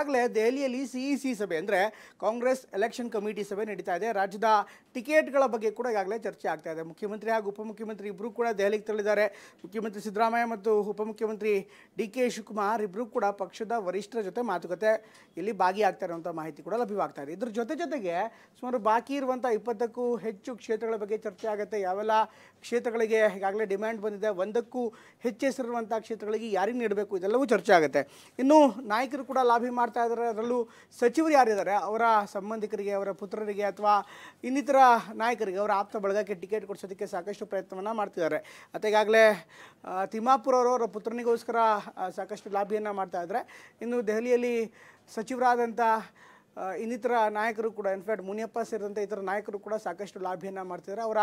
ಆಗಲೇ ದೆಹಲಿಯಲ್ಲಿ ಸಿಇಸಿ ಸಭೆ ಅಂದರೆ ಕಾಂಗ್ರೆಸ್ ಎಲೆಕ್ಷನ್ ಕಮಿಟಿ ಸಭೆ ನಡೀತಾ ಇದೆ. ರಾಜ್ಯದ ಟಿಕೆಟ್ಗಳ ಬಗ್ಗೆ ಕೂಡ ಈಗಾಗಲೇ ಚರ್ಚೆ ಆಗ್ತಾ ಇದೆ. ಮುಖ್ಯಮಂತ್ರಿ ಹಾಗೂ ಉಪಮುಖ್ಯಮಂತ್ರಿ ಇಬ್ಬರು ಕೂಡ ದೆಹಲಿಗೆ ತೆರಳಿದ್ದಾರೆ. ಮುಖ್ಯಮಂತ್ರಿ ಸಿದ್ದರಾಮಯ್ಯ ಮತ್ತು ಉಪಮುಖ್ಯಮಂತ್ರಿ ಡಿ.ಕೆ. ಶಿವಕುಮಾರ್ ಇಬ್ಬರು ಕೂಡ ಪಕ್ಷದ ವರಿಷ್ಠರ ಜೊತೆ ಮಾತುಕತೆ ಇಲ್ಲಿ ಭಾಗಿಯಾಗ್ತಾ ಇರುವಂಥ ಮಾಹಿತಿ ಕೂಡ ಲಭ್ಯವಾಗ್ತಾ ಇದೆ. ಇದ್ರ ಜೊತೆಗೆ ಸುಮಾರು ಬಾಕಿ ಇರುವಂಥ 20ಕ್ಕೂ ಹೆಚ್ಚು ಕ್ಷೇತ್ರಗಳ ಬಗ್ಗೆ ಚರ್ಚೆ ಆಗುತ್ತೆ. ಯಾವೆಲ್ಲ ಕ್ಷೇತ್ರಗಳಿಗೆ ಈಗಾಗಲೇ ಡಿಮ್ಯಾಂಡ್ ಬಂದಿದೆ, 1ಕ್ಕೂ ಹೆಚ್ಚು ಹೆಸರಿರುವಂಥ ಕ್ಷೇತ್ರಗಳಿಗೆ ಯಾರಿಗೆ ನೀಡಬೇಕು, ಇದೆಲ್ಲವೂ ಚರ್ಚೆ ಆಗುತ್ತೆ. ಇನ್ನು ನಾಯಕರು ಕೂಡ ಲಾಬಿ ಮಾಡ್ತಾ ಇದ್ದಾರೆ. ಅದರಲ್ಲೂ ಸಚಿವರು ಯಾರಿದ್ದಾರೆ ಅವರ ಸಂಬಂಧಿಕರಿಗೆ, ಅವರ ಪುತ್ರರಿಗೆ ಅಥವಾ ಇನ್ನಿತರ ನಾಯಕರಿಗೆ, ಅವರ ಆಪ್ತ ಬಳಗಕ್ಕೆ ಟಿಕೆಟ್ ಕೊಡಿಸೋದಕ್ಕೆ ಸಾಕಷ್ಟು ಪ್ರಯತ್ನವನ್ನು ಮಾಡ್ತಿದ್ದಾರೆ. ಮತ್ತು ಈಗಾಗಲೇ ತಿಮ್ಮಾಪುರ ಅವರ ಪುತ್ರನಿಗೋಸ್ಕರ ಸಾಕಷ್ಟು ಲಾಬಿಯನ್ನು ಮಾಡ್ತಾ ಇದ್ದಾರೆ. ಇನ್ನು ದೆಹಲಿಯಲ್ಲಿ ಸಚಿವರಾದಂಥ ಇನ್ನಿತರ ನಾಯಕರು ಕೂಡ, ಇನ್ಫ್ಯಾಕ್ಟ್ ಮುನಿಯಪ್ಪ ಸೇರಿದಂತೆ ಇತರ ನಾಯಕರು ಕೂಡ ಸಾಕಷ್ಟು ಲಾಭಿಯನ್ನು ಮಾಡ್ತಿದ್ದಾರೆ. ಅವರ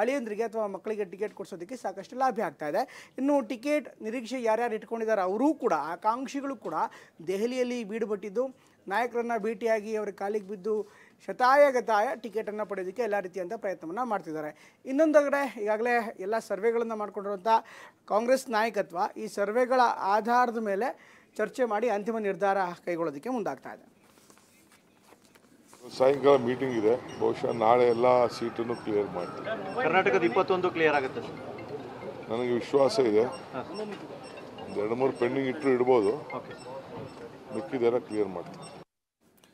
ಅಳಿಯಂದ್ರಿಗೆ ಅಥವಾ ಮಕ್ಕಳಿಗೆ ಟಿಕೆಟ್ ಕೊಡಿಸೋದಕ್ಕೆ ಸಾಕಷ್ಟು ಲಾಭ ಆಗ್ತಾ ಇದೆ. ಇನ್ನು ಟಿಕೆಟ್ ನಿರೀಕ್ಷೆ ಯಾರ್ಯಾರು ಇಟ್ಕೊಂಡಿದ್ದಾರೆ ಅವರೂ ಕೂಡ, ಆಕಾಂಕ್ಷಿಗಳು ಕೂಡ ದೆಹಲಿಯಲ್ಲಿ ಬೀಡುಬಟ್ಟಿದ್ದು ನಾಯಕರನ್ನು ಭೇಟಿಯಾಗಿ ಅವರ ಕಾಲಿಗೆ ಬಿದ್ದು ಶತಾಯಗತಾಯ ಟಿಕೆಟನ್ನು ಪಡೆಯೋದಕ್ಕೆ ಎಲ್ಲ ರೀತಿಯಂಥ ಪ್ರಯತ್ನವನ್ನು ಮಾಡ್ತಿದ್ದಾರೆ. ಇನ್ನೊಂದು ಕಡೆ ಈಗಾಗಲೇ ಎಲ್ಲ ಸರ್ವೆಗಳನ್ನು ಮಾಡಿಕೊಂಡಿರುವಂಥ ಕಾಂಗ್ರೆಸ್ ನಾಯಕತ್ವ ಈ ಸರ್ವೆಗಳ ಆಧಾರದ ಮೇಲೆ ಚರ್ಚೆ ಮಾಡಿ ಅಂತಿಮ ನಿರ್ಧಾರ ಕೈಗೊಳ್ಳೋದಕ್ಕೆ ಮುಂದಾಗ್ತಾ ಇದೆ. ಸಾಯಂಕಾಲ ಮೀಟಿಂಗ್ ಇದೆ, ಬಹುಶಃ ನಾಳೆ ಎಲ್ಲ ಸೀಟನ್ನು ಕ್ಲಿಯರ್ ಮಾಡ್ತೀವಿ. ಕರ್ನಾಟಕದ 21 ಕ್ಲಿಯರ್ ಆಗುತ್ತೆ ನನಗೆ ವಿಶ್ವಾಸ ಇದೆ. ಒಂದು 2-3 ಪೆಂಡಿಂಗ್ ಇಟ್ಟರು ಇಡ್ಬೋದು, ಮಿಕ್ಕಿದೆಲ್ಲ ಕ್ಲಿಯರ್ ಮಾಡ್ತೀವಿ.